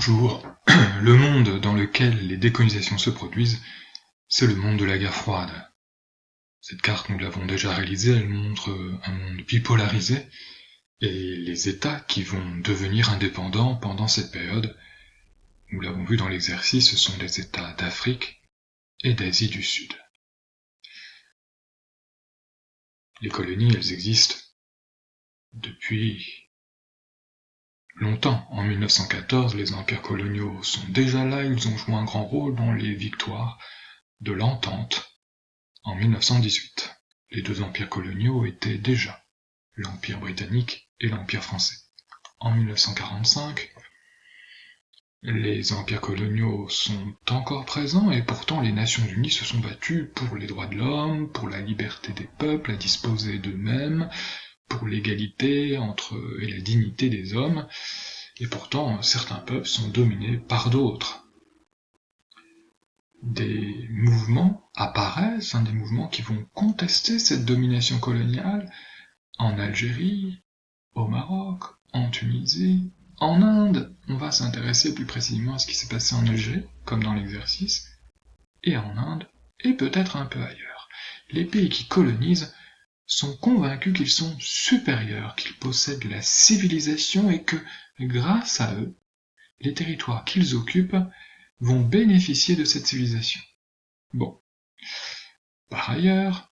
Bonjour. Le monde dans lequel les décolonisations se produisent, c'est le monde de la guerre froide. Cette carte, nous l'avons déjà réalisée, elle montre un monde bipolarisé, et les États qui vont devenir indépendants pendant cette période, nous l'avons vu dans l'exercice, ce sont les États d'Afrique et d'Asie du Sud. Les colonies, elles existent depuis longtemps. En 1914, les empires coloniaux sont déjà là, ils ont joué un grand rôle dans les victoires de l'Entente en 1918. Les deux empires coloniaux étaient déjà l'Empire britannique et l'Empire français. En 1945, les empires coloniaux sont encore présents et pourtant les Nations Unies se sont battues pour les droits de l'homme, pour la liberté des peuples à disposer d'eux-mêmes, pour l'égalité et la dignité des hommes, et pourtant certains peuples sont dominés par d'autres. Des mouvements apparaissent, des mouvements qui vont contester cette domination coloniale en Algérie, au Maroc, en Tunisie, en Inde. On va s'intéresser plus précisément à ce qui s'est passé en Algérie, comme dans l'exercice, et en Inde, et peut-être un peu ailleurs. Les pays qui colonisent sont convaincus qu'ils sont supérieurs, qu'ils possèdent la civilisation et que, grâce à eux, les territoires qu'ils occupent vont bénéficier de cette civilisation. Bon. Par ailleurs,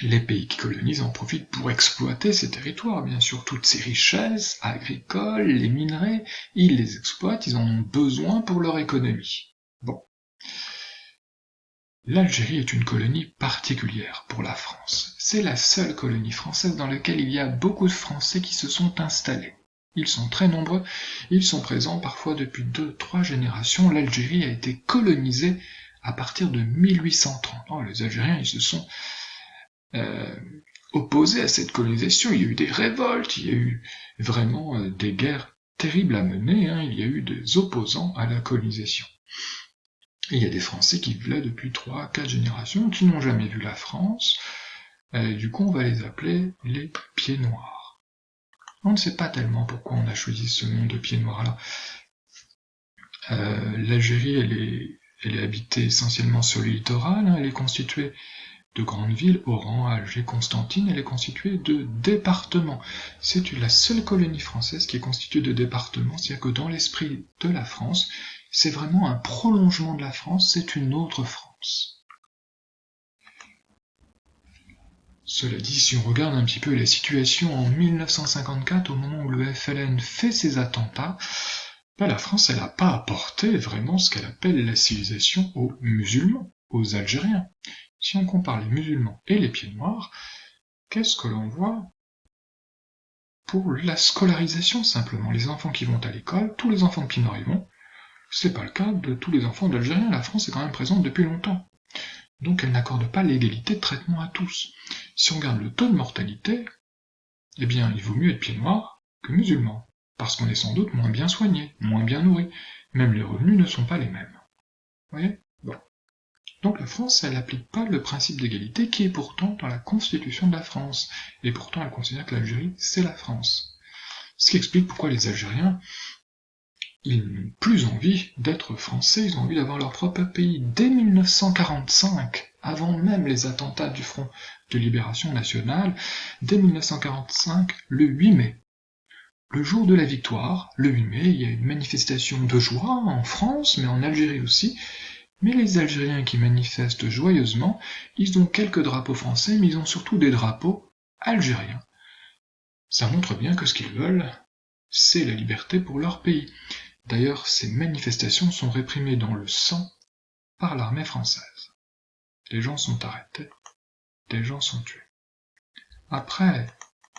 les pays qui colonisent en profitent pour exploiter ces territoires, bien sûr, toutes ces richesses agricoles, les minerais, ils les exploitent, ils en ont besoin pour leur économie. Bon. L'Algérie est une colonie particulière pour la France. C'est la seule colonie française dans laquelle il y a beaucoup de Français qui se sont installés. Ils sont très nombreux, ils sont présents parfois depuis 2-3 générations. L'Algérie a été colonisée à partir de 1830. Oh, les Algériens, ils se sont opposés à cette colonisation. Il y a eu des révoltes, il y a eu vraiment des guerres terribles à mener, il y a eu des opposants à la colonisation. Et il y a des Français qui vivent là depuis 3-4 générations, qui n'ont jamais vu la France, du coup on va les appeler les pieds noirs. On ne sait pas tellement pourquoi on a choisi ce nom de pieds noirs là. L'Algérie, elle est habitée essentiellement sur le littoral, elle est constituée de grandes villes, Oran, Alger, Constantine, elle est constituée de départements. C'est la seule colonie française qui est constituée de départements, c'est-à-dire que dans l'esprit de la France, c'est vraiment un prolongement de la France, c'est une autre France. Cela dit, si on regarde un petit peu la situation en 1954, au moment où le FLN fait ses attentats, la France, elle n'a pas apporté vraiment ce qu'elle appelle la civilisation aux musulmans, aux Algériens. Si on compare les musulmans et les pieds noirs, qu'est-ce que l'on voit pour la scolarisation simplement? Les enfants qui vont à l'école, tous les enfants de pieds noirs y vont. C'est pas le cas de tous les enfants d'Algériens, la France est quand même présente depuis longtemps. Donc elle n'accorde pas l'égalité de traitement à tous. Si on regarde le taux de mortalité, eh bien il vaut mieux être pied noir que musulman, parce qu'on est sans doute moins bien soigné, moins bien nourri, même les revenus ne sont pas les mêmes. Vous voyez ? Bon. Donc la France, elle n'applique pas le principe d'égalité qui est pourtant dans la constitution de la France, et pourtant elle considère que l'Algérie, c'est la France. Ce qui explique pourquoi les Algériens, ils n'ont plus envie d'être français, ils ont envie d'avoir leur propre pays. Dès 1945, avant même les attentats du Front de Libération Nationale, dès 1945, le 8 mai, le jour de la victoire, le 8 mai, il y a une manifestation de joie en France, mais en Algérie aussi, mais les Algériens qui manifestent joyeusement, ils ont quelques drapeaux français, mais ils ont surtout des drapeaux algériens. Ça montre bien que ce qu'ils veulent, c'est la liberté pour leur pays. D'ailleurs, ces manifestations sont réprimées dans le sang par l'armée française. Les gens sont arrêtés, des gens sont tués. Après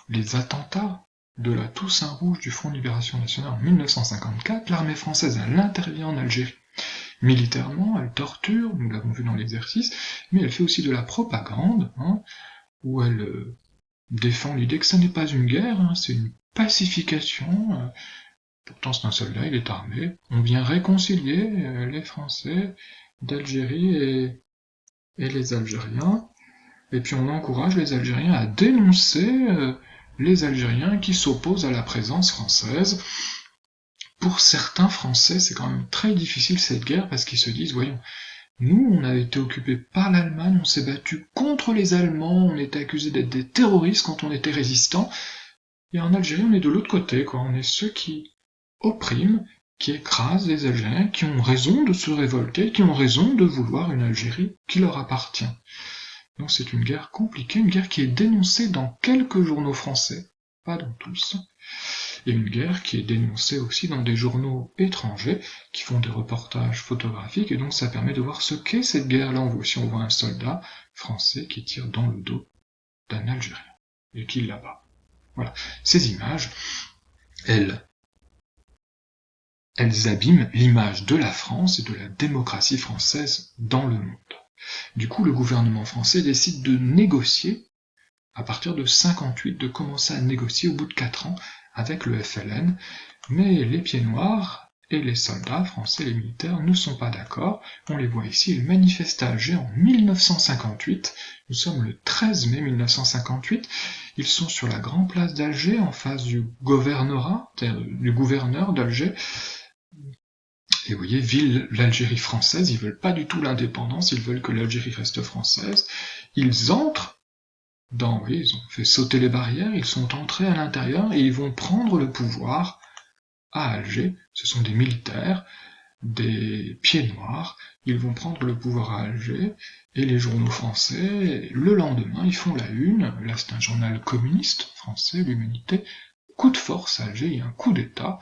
les attentats de la Toussaint Rouge du Front de Libération Nationale en 1954, l'armée française, elle intervient en Algérie. Militairement, elle torture, nous l'avons vu dans l'exercice, mais elle fait aussi de la propagande, où elle défend l'idée que ça n'est pas une guerre, c'est une pacification. Pourtant c'est un soldat, il est armé. On vient réconcilier les Français d'Algérie et les Algériens, et puis on encourage les Algériens à dénoncer les Algériens qui s'opposent à la présence française pour certains Français, c'est quand même très difficile cette guerre, parce qu'ils se disent, voyons, nous, on a été occupés par l'Allemagne, on s'est battu contre les Allemands, on était accusés d'être des terroristes quand on était résistants, et en Algérie, on est de l'autre côté, quoi. On est ceux qui oppriment, qui écrasent les Algériens, qui ont raison de se révolter, qui ont raison de vouloir une Algérie qui leur appartient. Donc c'est une guerre compliquée, une guerre qui est dénoncée dans quelques journaux français, pas dans tous, et une guerre qui est dénoncée aussi dans des journaux étrangers qui font des reportages photographiques, et donc ça permet de voir ce qu'est cette guerre-là. On voit un soldat français qui tire dans le dos d'un Algérien, et qui l'abat. Voilà. Ces images, elles abîment l'image de la France et de la démocratie française dans le monde. Du coup, le gouvernement français décide de négocier, à partir de 58, de commencer à négocier au bout de 4 ans avec le FLN, mais les pieds noirs et les soldats français, les militaires, ne sont pas d'accord. On les voit ici, ils manifestent à Alger en 1958, nous sommes le 13 mai 1958, ils sont sur la grande place d'Alger, en face du gouvernorat, du gouverneur d'Alger. Et vous voyez, ville l'Algérie française, ils veulent pas du tout l'indépendance, ils veulent que l'Algérie reste française. Ils entrent ils ont fait sauter les barrières, ils sont entrés à l'intérieur et ils vont prendre le pouvoir à Alger. Ce sont des militaires, des pieds noirs, ils vont prendre le pouvoir à Alger, et les journaux français, le lendemain, ils font la une, là c'est un journal communiste français, l'Humanité, coup de force à Alger, il y a un coup d'État.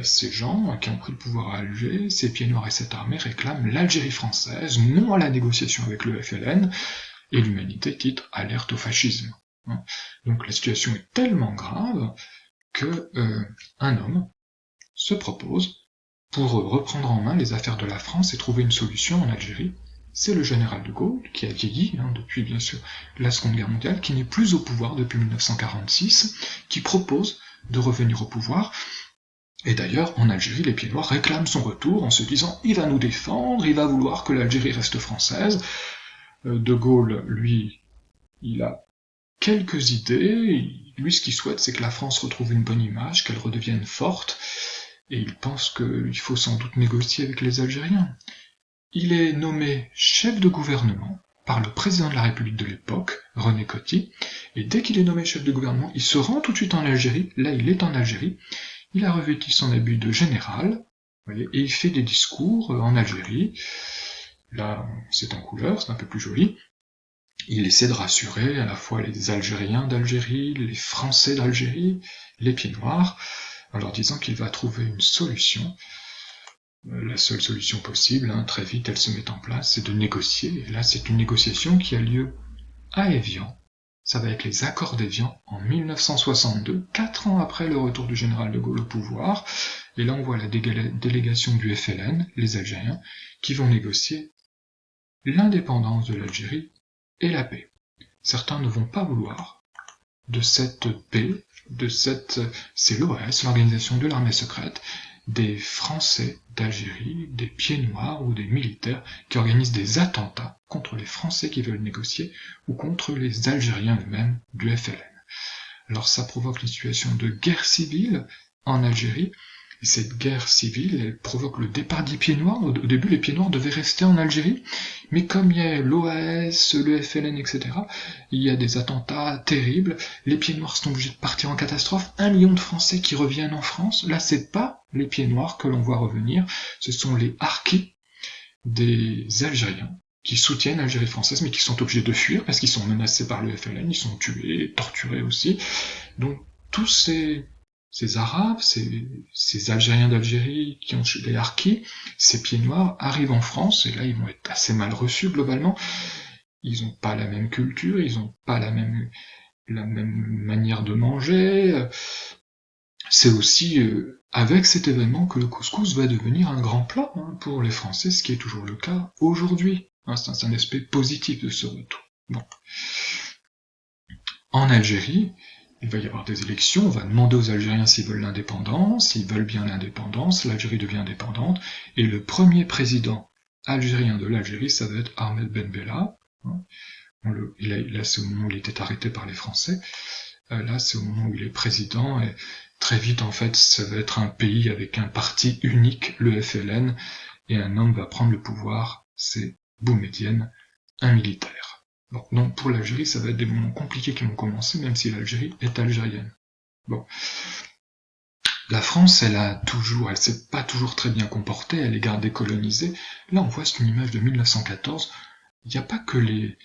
Ces gens qui ont pris le pouvoir à Alger, ces pieds noirs et cette armée réclament l'Algérie française, non à la négociation avec le FLN, et l'Humanité titre « Alerte au fascisme ». Donc la situation est tellement grave que un homme se propose pour reprendre en main les affaires de la France et trouver une solution en Algérie. C'est le général de Gaulle, qui a vieilli depuis bien sûr la Seconde Guerre mondiale, qui n'est plus au pouvoir depuis 1946, qui propose de revenir au pouvoir. Et d'ailleurs, en Algérie, les pieds noirs réclament son retour en se disant « il va nous défendre, il va vouloir que l'Algérie reste française ». De Gaulle, lui, il a quelques idées. Lui, ce qu'il souhaite, c'est que la France retrouve une bonne image, qu'elle redevienne forte, et il pense qu'il faut sans doute négocier avec les Algériens. Il est nommé chef de gouvernement par le président de la République de l'époque, René Coty, et dès qu'il est nommé chef de gouvernement, il se rend tout de suite en Algérie. Là, il est en Algérie. Il a revêtu son habit de général, et il fait des discours en Algérie. Là, c'est en couleur, c'est un peu plus joli. Il essaie de rassurer à la fois les Algériens d'Algérie, les Français d'Algérie, les pieds noirs, en leur disant qu'il va trouver une solution. La seule solution possible, très vite, elle se met en place, c'est de négocier. Et là, c'est une négociation qui a lieu à Évian. Ça va être les accords d'Évian en 1962, 4 ans après le retour du général de Gaulle au pouvoir. Et là, on voit la délégation du FLN, les Algériens, qui vont négocier l'indépendance de l'Algérie et la paix. Certains ne vont pas vouloir de cette paix, c'est l'OS, l'organisation de l'armée secrète, des Français d'Algérie, des pieds noirs ou des militaires qui organisent des attentats contre les Français qui veulent négocier ou contre les Algériens eux-mêmes du FLN. Alors ça provoque une situation de guerre civile en Algérie. Et cette guerre civile, elle provoque le départ des pieds noirs. Au début, les pieds noirs devaient rester en Algérie, mais comme il y a l'OAS, le FLN, etc., il y a des attentats terribles, les pieds noirs sont obligés de partir en catastrophe, 1 million de Français qui reviennent en France. Là, c'est pas les pieds noirs que l'on voit revenir, ce sont les harkis des Algériens qui soutiennent l'Algérie française, mais qui sont obligés de fuir parce qu'ils sont menacés par le FLN, ils sont tués, torturés aussi. Donc, tous ces Arabes, ces Algériens d'Algérie qui ont des harkis, ces pieds noirs, arrivent en France, et là ils vont être assez mal reçus globalement. Ils n'ont pas la même culture, ils n'ont pas la même manière de manger. C'est aussi avec cet événement que le couscous va devenir un grand plat pour les Français, ce qui est toujours le cas aujourd'hui. C'est un aspect positif de ce retour. Bon. En Algérie, il va y avoir des élections, on va demander aux Algériens s'ils veulent l'indépendance, s'ils veulent bien l'indépendance, l'Algérie devient indépendante, et le premier président algérien de l'Algérie, ça va être Ahmed Ben Bella. Là, c'est au moment où il était arrêté par les Français. Là, c'est au moment où il est président, et Très vite, en fait, ça va être un pays avec un parti unique, le FLN, et un homme va prendre le pouvoir, c'est Boumedienne, un militaire. Bon, donc pour l'Algérie, ça va être des moments compliqués qui vont commencer, même si l'Algérie est algérienne. Bon. La France, elle s'est pas toujours très bien comportée, elle est gardée colonisée. Là, on voit une image de 1914. Il n'y a pas que les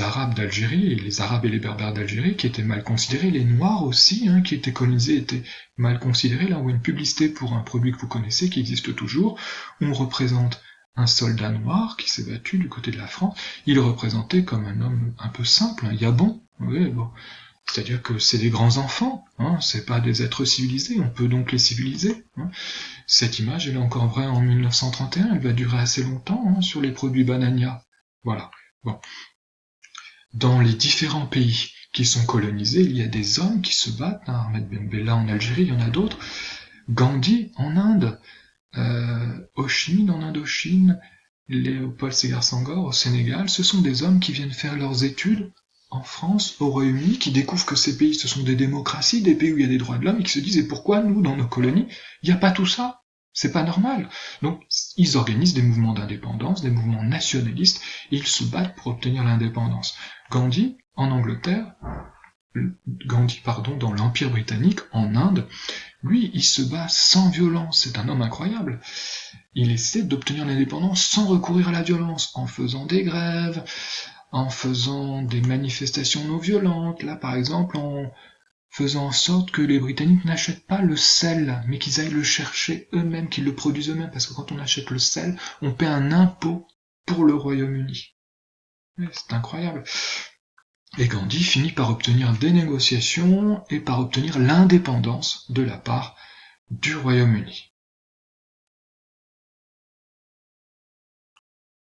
Arabes d'Algérie, et les Arabes et les Berbères d'Algérie qui étaient mal considérés, les Noirs aussi, qui étaient colonisés, étaient mal considérés. Là, on voit une publicité pour un produit que vous connaissez, qui existe toujours. On représente un soldat noir qui s'est battu du côté de la France. Il est représenté comme un homme un peu simple, un yabon. Oui, bon. C'est-à-dire que c'est des grands enfants, c'est pas des êtres civilisés, on peut donc les civiliser. Cette image, elle est encore vraie en 1931, elle va durer assez longtemps sur les produits Banania. Voilà. Bon. Dans les différents pays qui sont colonisés, il y a des hommes qui se battent. Ahmed Ben Bella en Algérie, il y en a d'autres. Gandhi en Inde, Ho Chi Minh en Indochine, Léopold Sédar Senghor au Sénégal, ce sont des hommes qui viennent faire leurs études en France, au Royaume-Uni, qui découvrent que ces pays, ce sont des démocraties, des pays où il y a des droits de l'homme, et qui se disent, et pourquoi nous, dans nos colonies, il n'y a pas tout ça? C'est pas normal. Donc, ils organisent des mouvements d'indépendance, des mouvements nationalistes, et ils se battent pour obtenir l'indépendance. Gandhi, en Angleterre, dans l'Empire britannique, en Inde, lui, il se bat sans violence, c'est un homme incroyable. Il essaie d'obtenir l'indépendance sans recourir à la violence, en faisant des grèves, en faisant des manifestations non violentes, là par exemple en faisant en sorte que les Britanniques n'achètent pas le sel, mais qu'ils aillent le chercher eux-mêmes, qu'ils le produisent eux-mêmes, parce que quand on achète le sel, on paie un impôt pour le Royaume-Uni. C'est incroyable. Et Gandhi finit par obtenir des négociations et par obtenir l'indépendance de la part du Royaume-Uni.